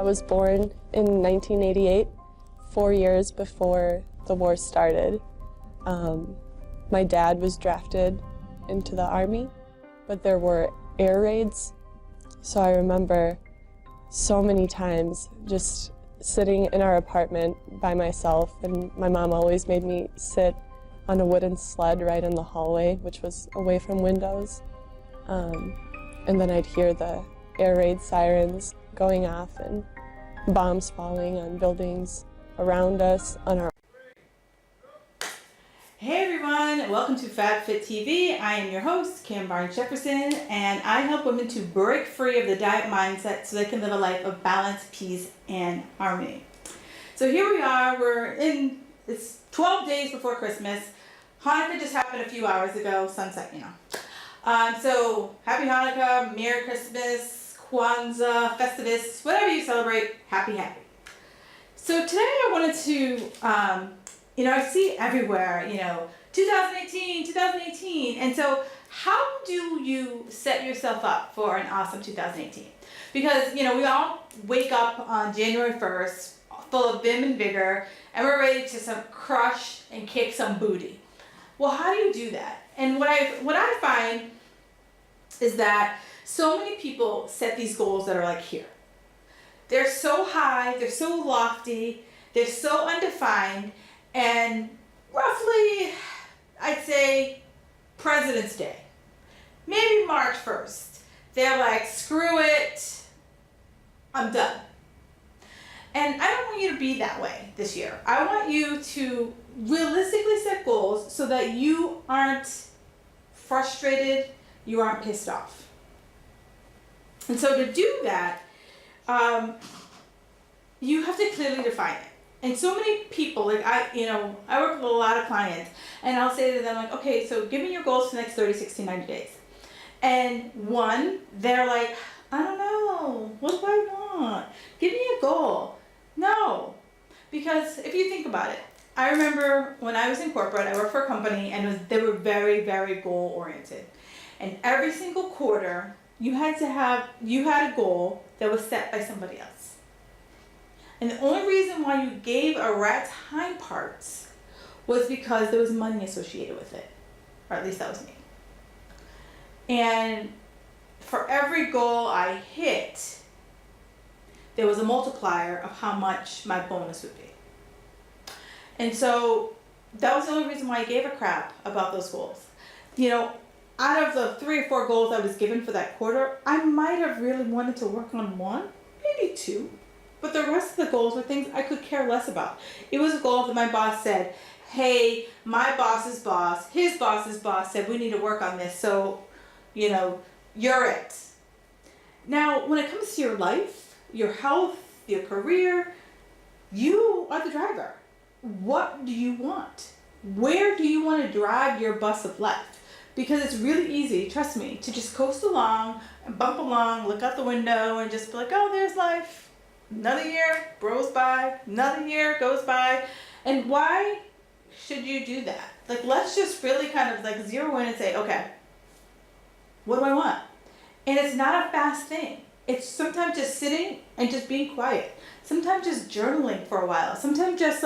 was born in 1988, 4 years before the war started. My dad was drafted into the Army, but there were air raids. So I remember so many times just sitting in our apartment by myself, and my mom always made me sit on a wooden sled right in the hallway, which was away from windows. And then I'd hear the air raid sirens going off and bombs falling on buildings around us on our. Hey everyone, welcome to FabFit TV. I am your host, Kim Barnes Jefferson, and I help women to break free of the diet mindset so they can live a life of balance, peace, and harmony. So here we are, it's 12 days before Christmas. Hanukkah just happened a few hours ago, sunset, you know. So happy Hanukkah, Merry Christmas, Kwanzaa, Festivus, whatever you celebrate, happy. So today I wanted to, I see everywhere, 2018, and so how do you set yourself up for an awesome 2018? Because, we all wake up on January 1st full of vim and vigor, and we're ready to crush and kick some booty. Well, how do you do that? And what I find is that so many people set these goals that are like here. They're so high, they're so lofty, they're so undefined, and roughly, I'd say President's Day, maybe March 1st, they're like, screw it, I'm done. And I don't want you to be that way this year. I want you to realistically set goals so that you aren't frustrated, you aren't pissed off. And so to do that, you have to clearly define it. And so many people, I work with a lot of clients, and I'll say to them, like, okay, so give me your goals for the next 30, 60, 90 days. And they're like, I don't know, what do I want? Give me a goal. No, because if you think about it, I remember when I was in corporate, I worked for a company, and they were very, very goal oriented. And every single quarter, you had a goal that was set by somebody else. And the only reason why you gave a rat's hind parts was because there was money associated with it. Or at least that was me. And for every goal I hit, there was a multiplier of how much my bonus would be. And so that was the only reason why I gave a crap about those goals. Out of the 3 or 4 goals I was given for that quarter, I might have really wanted to work on 1, maybe 2. But the rest of the goals were things I could care less about. It was a goal that my boss said, hey, my boss's boss, his boss's boss said we need to work on this, so, you're it. Now, when it comes to your life, your health, your career, you are the driver. What do you want? Where do you want to drive your bus of life? Because it's really easy, trust me, to just coast along and bump along, look out the window and just be like, oh, there's life. Another year goes by, another year goes by. And why should you do that? Let's just really kind of zero in and say, okay, what do I want? And it's not a fast thing. It's sometimes just sitting and just being quiet. Sometimes just journaling for a while. Sometimes just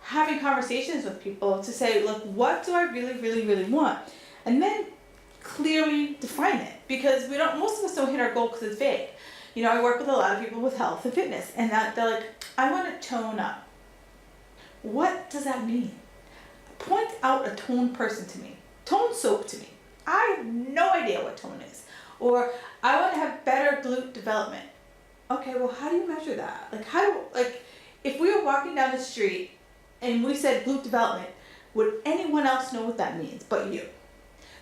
having conversations with people to say, look, what do I really, really, really want? And then clearly define it, because most of us don't hit our goal because it's vague. I work with a lot of people with health and fitness, and they're like, I want to tone up. What does that mean? Point out a tone person to me. Tone soap to me. I have no idea what tone is. Or I want to have better glute development. Okay, well, how do you measure that? If we were walking down the street and we said glute development, would anyone else know what that means but you?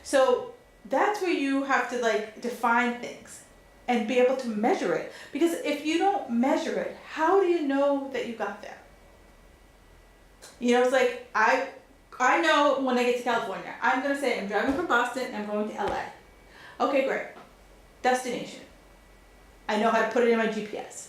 So that's where you have to define things and be able to measure it. Because if you don't measure it, how do you know that you got there? It's like, I know when I get to California, I'm going to say I'm driving from Boston and I'm going to LA. Okay, great. Destination. I know how to put it in my GPS.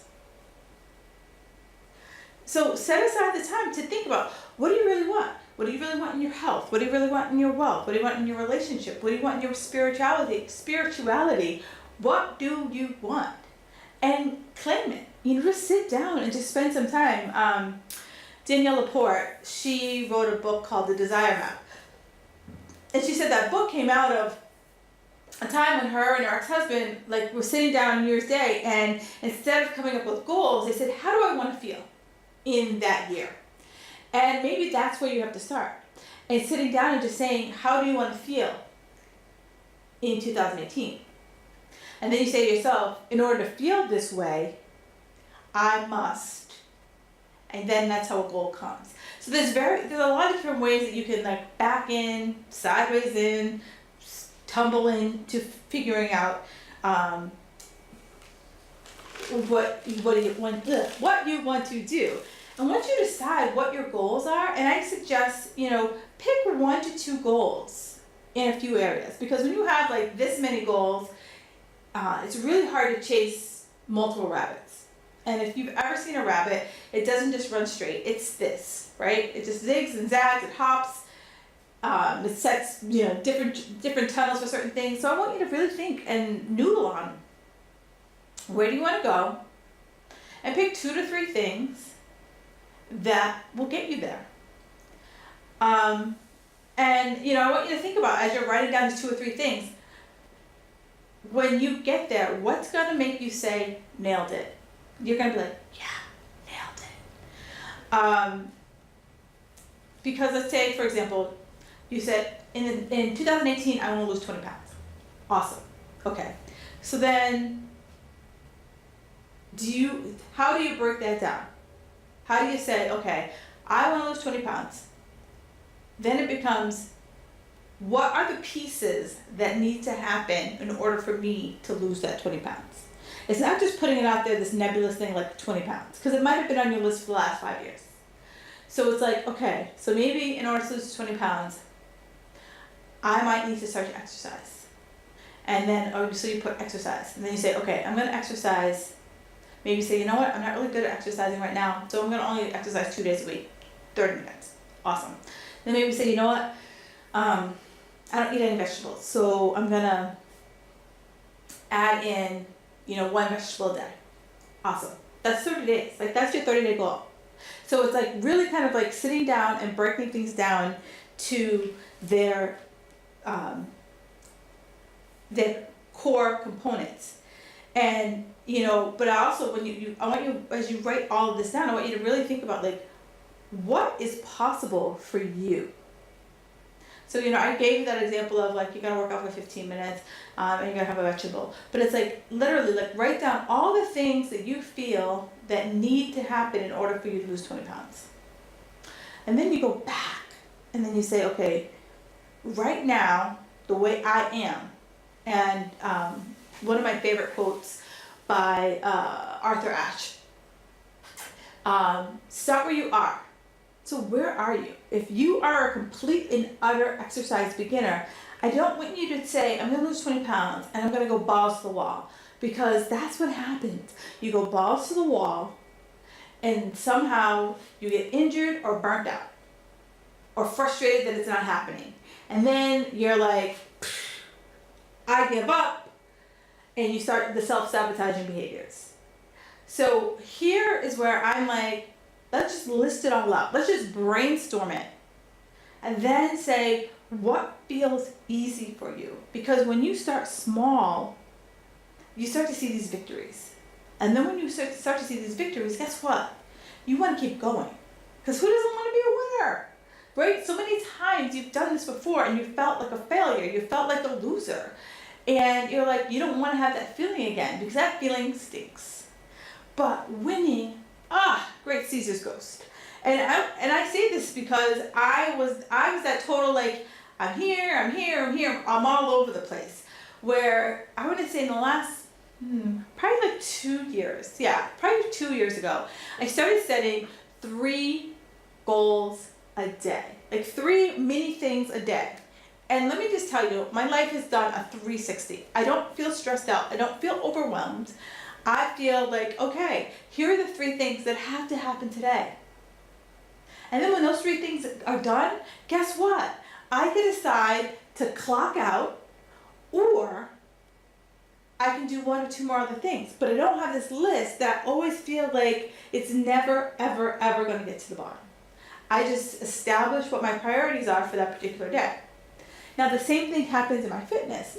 So set aside the time to think about, what do you really want? What do you really want in your health? What do you really want in your wealth? What do you want in your relationship? What do you want in your spirituality? What do you want? And claim it. just sit down and just spend some time. Danielle Laporte, she wrote a book called The Desire Map. And she said that book came out of a time when her and her ex-husband were sitting down on New Year's Day, and instead of coming up with goals, they said, how do I want to feel in that year? And maybe that's where you have to start. And sitting down and just saying, how do you want to feel in 2018? And then you say to yourself, in order to feel this way, I must. And then that's how a goal comes. So there's a lot of different ways that you can back in, sideways in, tumble into figuring out what you want to do. And once you decide what your goals are, and I suggest, pick 1 to 2 goals in a few areas, because when you have this many goals, it's really hard to chase multiple rabbits. And if you've ever seen a rabbit, it doesn't just run straight. It's this, right? It just zigs and zags, it hops, it sets, different tunnels for certain things. So I want you to really think and noodle on where do you want to go, and pick 2 to 3 things that will get you there. And I want you to think about, as you're writing down these 2 or 3 things, when you get there, what's going to make you say, nailed it? You're going to be like, yeah, nailed it. Because let's say, for example, you said, in 2018, I want to lose 20 pounds. Awesome. Okay. So then, how do you break that down? How do you say, okay, I want to lose 20 pounds. Then it becomes, what are the pieces that need to happen in order for me to lose that 20 pounds? It's not just putting it out there, this nebulous thing like 20 pounds, because it might have been on your list for the last 5 years. So it's okay, so maybe in order to lose 20 pounds, I might need to start to exercise. And then, so you put exercise. And then you say, okay, I'm going to exercise. Maybe you say, you know what, I'm not really good at exercising right now, so I'm going to only exercise 2 days a week, 30 minutes. Awesome. Then maybe you say, you know what, I don't eat any vegetables, so I'm going to add in, 1 vegetable a day. Awesome. That's 30 days. That's your 30-day goal. So it's really kind of sitting down and breaking things down to their core components. And, but I also, I want you, as you write all of this down, I want you to really think about what is possible for you. So, I gave you that example of you gotta work out for 15 minutes, and you're gonna have a vegetable. But it's literally write down all the things that you feel that need to happen in order for you to lose 20 pounds. And then you go back and then you say, okay, right now, the way I am, and one of my favorite quotes by Arthur Ashe, start where you are. So where are you? If you are a complete and utter exercise beginner, I don't want you to say, I'm going to lose 20 pounds and I'm going to go balls to the wall, because that's what happens. You go balls to the wall and somehow you get injured or burnt out or frustrated that it's not happening. And then you're like, I give up, and you start the self-sabotaging behaviors. So here is where I'm let's just list it all out. Let's just brainstorm it. And then say, what feels easy for you? Because when you start small, you start to see these victories. And then when you start to see these victories, guess what? You want to keep going. Because who doesn't want to be a winner? Right? So many times you've done this before and you felt like a failure. You felt like a loser. And you're you don't want to have that feeling again, because that feeling stinks. But winning, great Caesar's ghost. And I say this because I was that total I'm here, I'm all over the place. Where I want to say in the last probably 2 years, probably 2 years ago, I started setting 3 goals a day, 3 mini things a day. And let me just tell you, my life has done a 360. I don't feel stressed out. I don't feel overwhelmed. I feel okay, here are the 3 things that have to happen today. And then when those 3 things are done, guess what? I can decide to clock out, or I can do one or two more other things, but I don't have this list that I always feel like it's never, ever, ever going to get to the bottom. I just establish what my priorities are for that particular day. Now, the same thing happens in my fitness.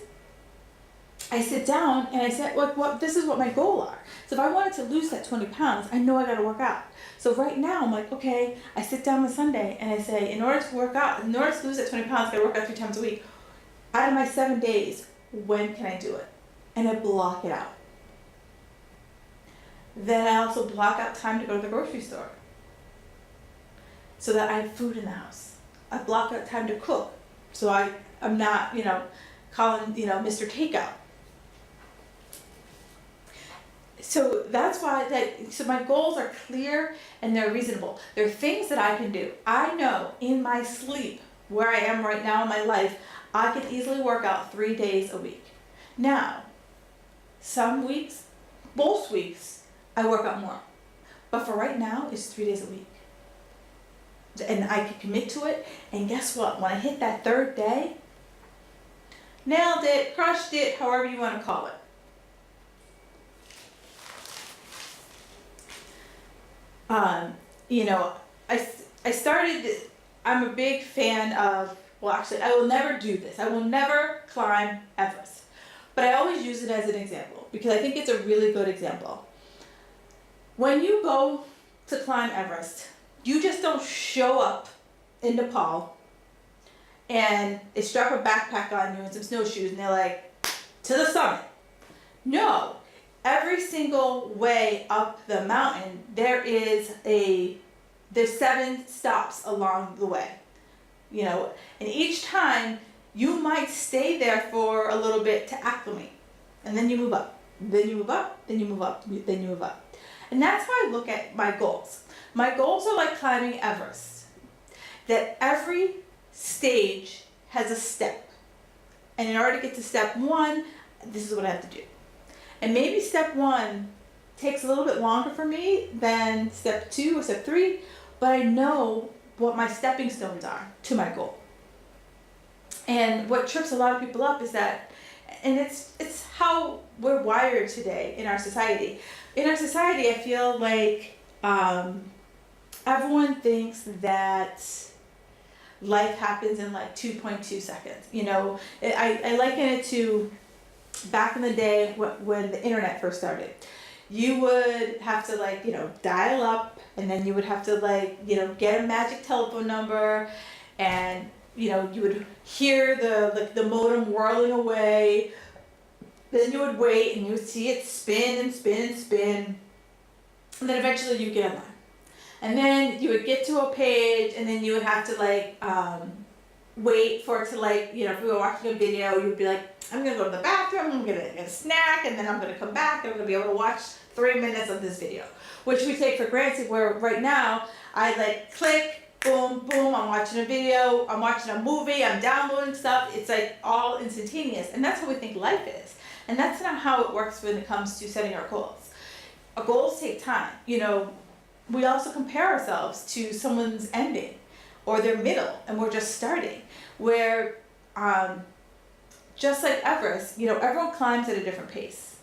I sit down and I say, this is what my goal are. So if I wanted to lose that 20 pounds, I know I got to work out. So right now I'm like, okay, I sit down on Sunday and I say, in order to work out, in order to lose that 20 pounds, I got to work out 3 times a week. Out of my 7 days, when can I do it? And I block it out. Then I also block out time to go to the grocery store so that I have food in the house. I block out time to cook so I'm not, calling, Mr. Takeout. So that's why so my goals are clear and they're reasonable. They're things that I can do. I know in my sleep, where I am right now in my life, I can easily work out 3 days a week. Now, some weeks, most weeks, I work out more. But for right now, it's 3 days a week. And I can commit to it. And guess what? When I hit that 3rd day, nailed it, crushed it, however you want to call it. I started, I'm a big fan of, well, actually, I will never do this. I will never climb Everest. But I always use it as an example because I think it's a really good example. When you go to climb Everest, you just don't show up in Nepal and they strap a backpack on you and some snowshoes and they're like, to the summit. No, every single way up the mountain, there's 7 stops along the way. And each time you might stay there for a little bit to acclimate. And then you move up, then you move up, then you move up, then you move up. And that's how I look at my goals. My goals are like climbing Everest. That every stage has a step. And in order to get to step 1, this is what I have to do. And maybe step 1 takes a little bit longer for me than step 2 or step 3, but I know what my stepping stones are to my goal. And what trips a lot of people up is that, and it's how we're wired today in our society. In our society, I feel like everyone thinks that life happens in like 2.2 seconds. I liken it to back in the day when the internet first started. You would have to dial up, and then you would have to get a magic telephone number, and you would hear the modem whirling away. Then you would wait and you would see it spin and spin and spin. And then eventually you get online. And then you would get to a page and then you would have to wait for it to if we were watching a video, you would be like, I'm gonna go to the bathroom, I'm gonna get a snack, and then I'm gonna come back and I'm gonna be able to watch 3 minutes of this video. Which we take for granted, where right now I click, boom, boom, I'm watching a video, I'm watching a movie, I'm downloading stuff. It's all instantaneous. And that's how we think life is. And that's not how it works when it comes to setting our goals. Our goals take time. We also compare ourselves to someone's ending or their middle, and we're just starting. Where, just like Everest, everyone climbs at a different pace.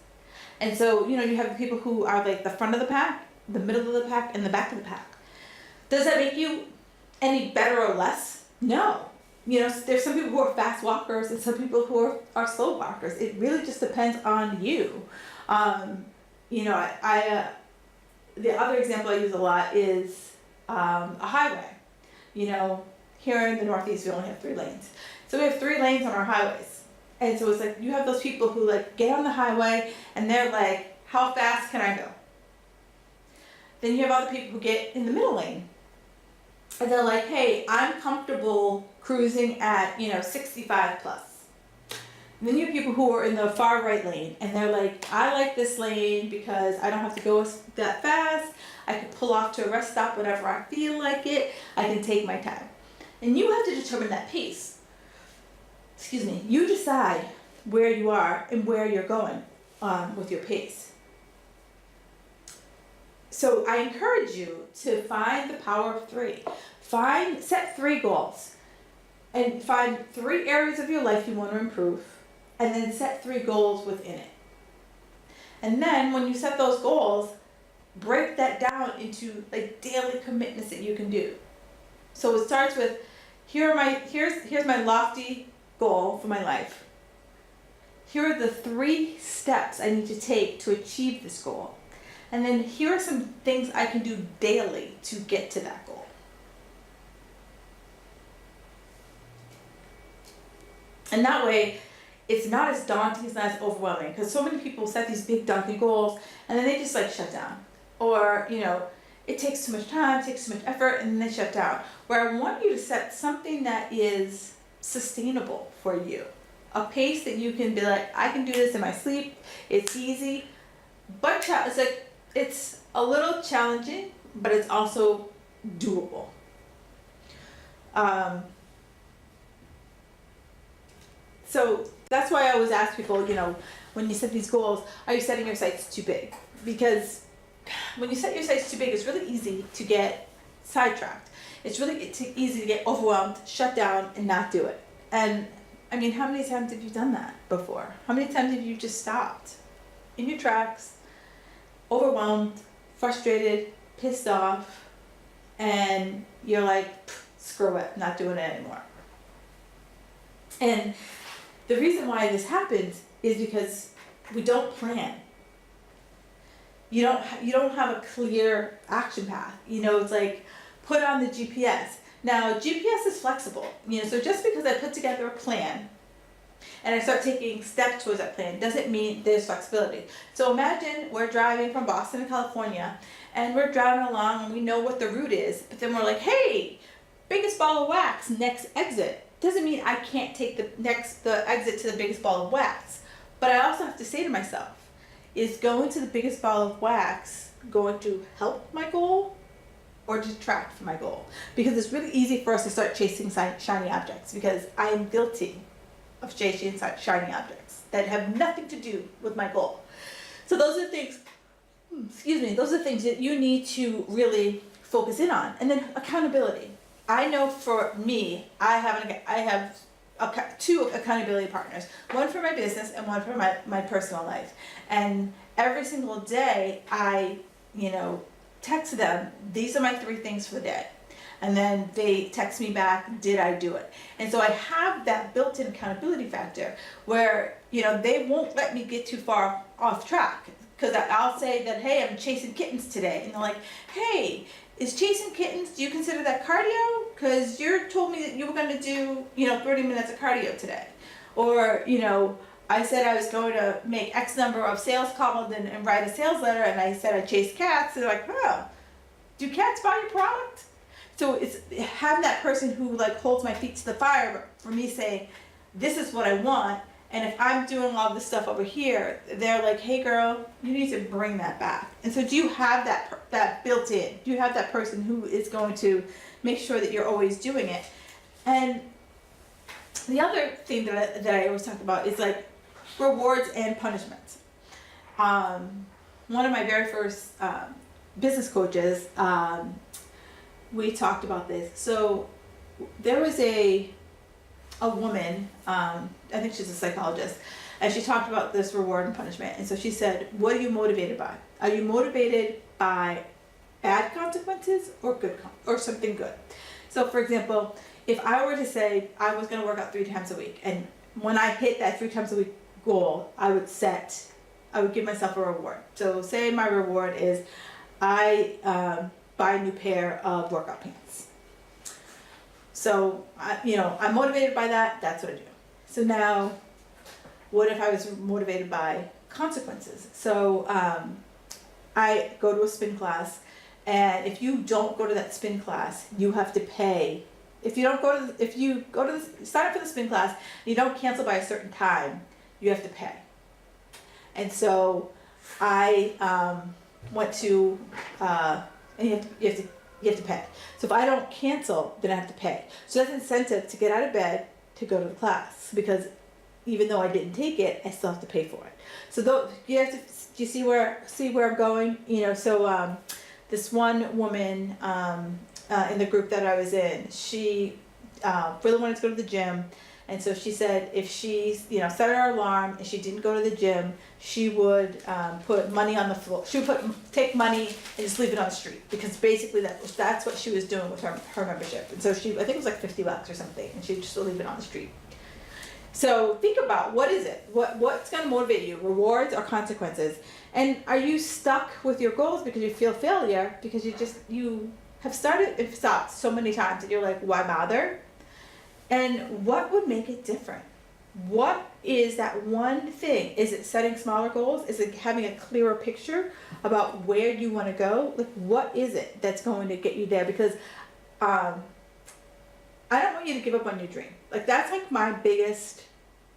And so, you have the people who are the front of the pack, the middle of the pack, and the back of the pack. Does that make you any better or less? No. There's some people who are fast walkers and some people who are slow walkers. It really just depends on you. The other example I use a lot is a highway. Here in the Northeast, we only have 3 lanes. So we have 3 lanes on our highways. And so it's you have those people who get on the highway and they're like, how fast can I go? Then you have other people who get in the middle lane. And they're like, hey, I'm comfortable cruising at, 65 plus. And then you have people who are in the far right lane, and they're like, I like this lane because I don't have to go that fast. I can pull off to a rest stop whenever I feel like it. I can take my time. And you have to determine that pace. Excuse me. You decide where you are and where you're going with your pace. So I encourage you to find the power of 3. Set 3 goals. And find 3 areas of your life you want to improve. And then set 3 goals within it. And then when you set those goals, break that down into like daily commitments that you can do. So it starts with here's my lofty goal for my life. Here are the 3 steps I need to take to achieve this goal. And then here are some things I can do daily to get to that goal. And that way, it's not as daunting, it's not as overwhelming. Because so many people set these big daunting goals and then they just like shut down. Or, it takes too much time, takes too much effort, and then they shut down. Where I want you to set something that is sustainable for you. A pace that you can be like, I can do this in my sleep, it's easy. But it's a little challenging, but it's also doable. So that's why I always ask people, when you set these goals, are you setting your sights too big? Because when you set your sights too big, it's really easy to get sidetracked. It's really easy to get overwhelmed, shut down, and not do it. And I mean, how many times have you done that before? How many times have you just stopped in your tracks, overwhelmed, frustrated, pissed off, and you're like, screw it, not doing it anymore? And the reason why this happens is because we don't plan. You don't have a clear action path. It's like put on the GPS. Now GPS is flexible. So just because I put together a plan and I start taking steps towards that plan doesn't mean there's flexibility. So imagine we're driving from Boston to California and we're driving along and we know what the route is, but then we're like, hey, biggest ball of wax, next exit. Doesn't mean I can't take the exit to the biggest ball of wax. But I also have to say to myself, is going to the biggest ball of wax going to help my goal or detract from my goal? Because it's really easy for us to start chasing shiny objects, because I am guilty of chasing shiny objects that have nothing to do with my goal. So those are things, those are things that you need to really focus in on. And then accountability. I know for me, I have 2 accountability partners, one for my business and one for my personal life. And every single day I, text them, these are my 3 things for the day. And then they text me back, did I do it? And so I have that built-in accountability factor where, they won't let me get too far off track. Because I'll say that, hey, I'm chasing kittens today. And they're like, hey, is chasing kittens, do you consider that cardio? Because you told me that you were going to do, 30 minutes of cardio today. Or, I said I was going to make X number of sales calls and write a sales letter, and I said I chased cats. They're like, do cats buy your product? So it's having that person who holds my feet to the fire for me saying, this is what I want. And if I'm doing all this stuff over here, they're like, hey girl, you need to bring that back. And so do you have that built in? Do you have that person who is going to make sure that you're always doing it? And the other thing that I always talk about is rewards and punishments. One of my very first business coaches, we talked about this. So there was a woman, I think she's a psychologist, and she talked about this reward and punishment. And so she said, what are you motivated by? Are you motivated by bad consequences or or something good? So for example, if I were to say I was going to work out 3 times a week, and when I hit that 3 times a week goal, I would give myself a reward. So say my reward is I buy a new pair of workout pants. So, I'm motivated by that, that's what I do. So now, what if I was motivated by consequences? So, I go to a spin class, and if you don't go to that spin class, you have to pay. If you sign up for the spin class, and you don't cancel by a certain time, you have to pay. And so, I went to, and you have to pay. So if I don't cancel, then I have to pay. So that's incentive to get out of bed to go to the class, because even though I didn't take it, I still have to pay for it. So do you see where I'm going? So this one woman in the group that I was in, she really wanted to go to the gym. And so she said if she, set her alarm and she didn't go to the gym, she would put money on the floor. She would take money and just leave it on the street, because basically that's what she was doing with her membership. And so I think it was like $50 or something, and she'd just leave it on the street. So think about, what is it? What's going to motivate you? Rewards or consequences? And are you stuck with your goals because you feel failure, because you have started and stopped so many times that you're like, why bother? And what would make it different? What is that one thing? Is it setting smaller goals? Is it having a clearer picture about where you want to go? Like, what is it that's going to get you there? Because I don't want you to give up on your dream. Like, that's like my biggest,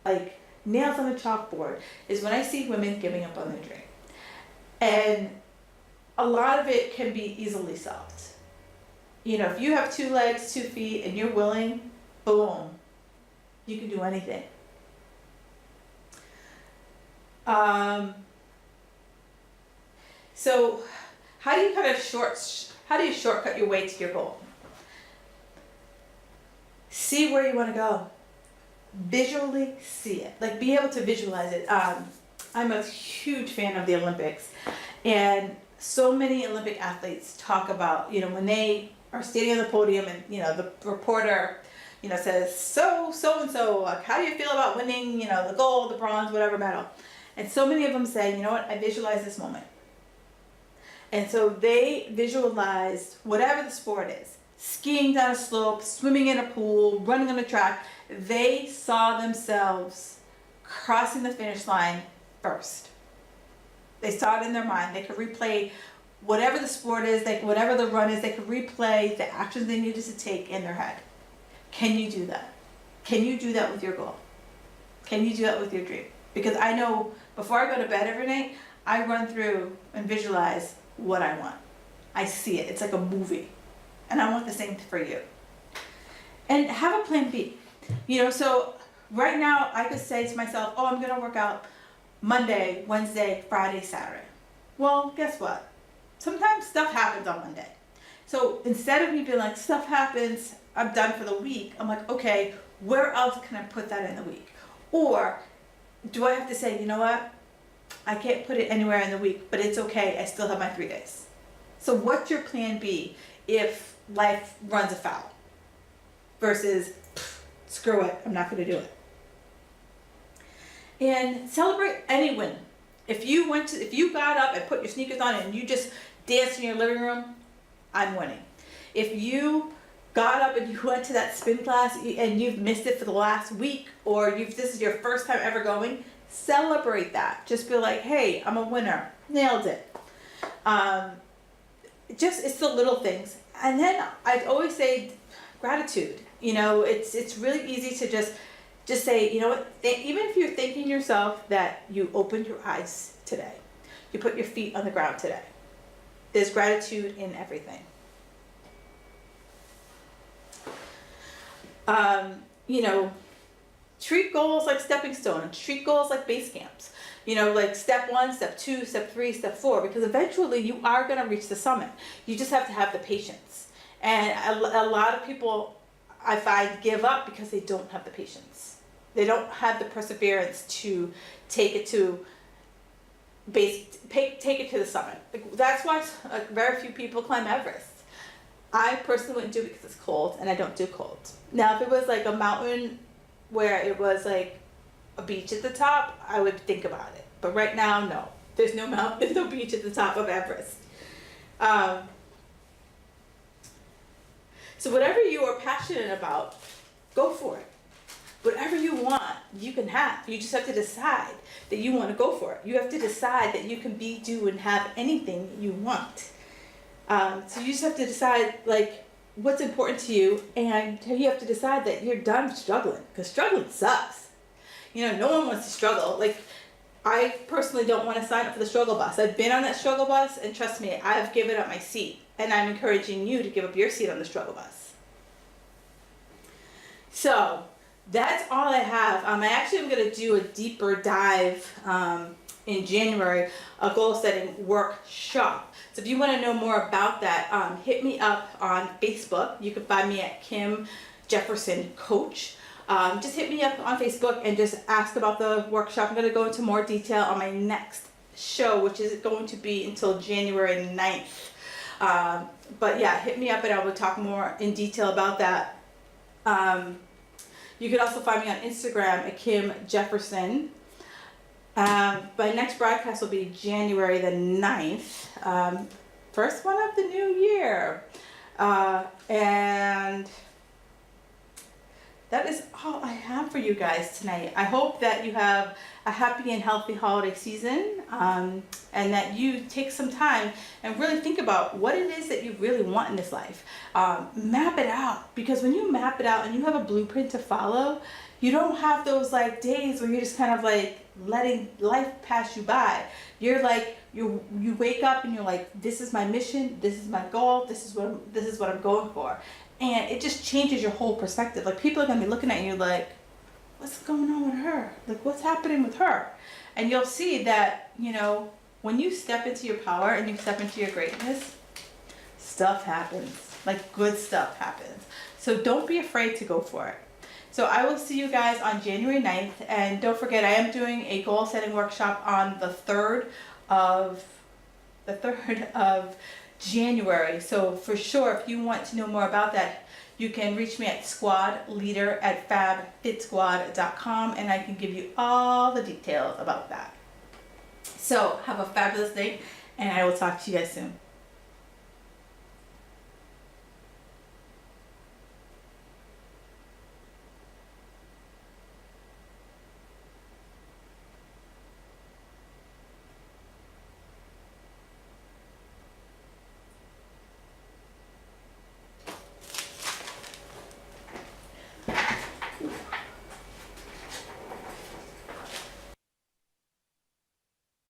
like, nails on the chalkboard, is when I see women giving up on their dream. And a lot of it can be easily solved. If you have 2 legs, 2 feet, and you're willing, boom, you can do anything. So how do you shortcut your way to your goal? See where you want to go. Visually see it. Like, be able to visualize it. I'm a huge fan of the Olympics, and so many Olympic athletes talk about, when they are standing on the podium and, the reporter, says, so-and-so, like, how do you feel about winning, the gold, the bronze, whatever medal? And so many of them say, you know what, I visualize this moment. And so they visualized whatever the sport is, skiing down a slope, swimming in a pool, running on a track. They saw themselves crossing the finish line first. They saw it in their mind. They could replay whatever the sport is, whatever the run is, they could replay the actions they needed to take in their head. Can you do that? Can you do that with your goal? Can you do that with your dream? Because I know before I go to bed every night, I run through and visualize what I want. I see it. It's like a movie. And I want the same for you. And have a plan B. So right now I could say to myself, oh, I'm going to work out Monday, Wednesday, Friday, Saturday. Well, guess what? Sometimes stuff happens on Monday. So instead of me being like, stuff happens, I'm done for the week, I'm like, okay, where else can I put that in the week? Or do I have to say, you know what? I can't put it anywhere in the week, but it's okay. I still have my 3 days. So what's your plan B if life runs afoul? Versus, screw it, I'm not going to do it. And celebrate any win. If you got up and put your sneakers on and you just danced in your living room, I'm winning. If you got up and you went to that spin class and you've missed it for the last week, or this is your first time ever going, celebrate that. Just be like, hey, I'm a winner. Nailed it. It's the little things. And then I always say gratitude. It's really easy to just say, you know what, even if you're thanking yourself that you opened your eyes today, you put your feet on the ground today, there's gratitude in everything. Treat goals like stepping stones, treat goals like base camps. Like step 1, step 2, step 3, step 4, because eventually you are going to reach the summit. You just have to have the patience. And a lot of people, I find, give up because they don't have the patience. They don't have the perseverance to take it to the summit. That's why very few people climb Everest. I personally wouldn't do it because it's cold, and I don't do cold. Now, if it was like a mountain where it was like a beach at the top, I would think about it. But right now, no. There's no mountain, there's no beach at the top of Everest. So whatever you are passionate about, go for it. Whatever you want, you can have. You just have to decide that you want to go for it. You have to decide that you can be, do, and have anything you want. So you just have to decide, like, what's important to you, and you have to decide that you're done struggling, because struggling sucks. No one wants to struggle. Like, I personally don't want to sign up for the struggle bus. I've been on that struggle bus, and trust me, I've given up my seat, and I'm encouraging you to give up your seat on the struggle bus. So that's all I have. I actually am going to do a deeper dive in January, a goal setting workshop. So if you want to know more about that, hit me up on Facebook. You can find me at Kim Jefferson Coach. just hit me up on Facebook and just ask about the workshop. I'm going to go into more detail on my next show, which is going to be until January 9th. But yeah, hit me up and I will talk more in detail about that. You can also find me on Instagram at Kim Jefferson. My next broadcast will be January the 9th. First one of the new year. And that is all I have for you guys tonight. I hope that you have a happy and healthy holiday season, and that you take some time and really think about what it is that you really want in this life. Map it out, because when you map it out and you have a blueprint to follow, you don't have those like days where you're just kind of like letting life pass you by. You're like, you wake up and you're like, this is my mission, this is my goal, this is what I'm going for. And it just changes your whole perspective. Like, people are gonna be looking at you like, what's going on with her? Like, what's happening with her? And you'll see that, you know, when you step into your power and you step into your greatness, stuff happens. Like, good stuff happens. So don't be afraid to go for it. So I will see you guys on January 9th. And don't forget, I am doing a goal setting workshop on the 3rd of January. So for sure, if you want to know more about that, you can reach me at squadleader@fabfitsquad.com, and I can give you all the details about that. So have a fabulous day, and I will talk to you guys soon.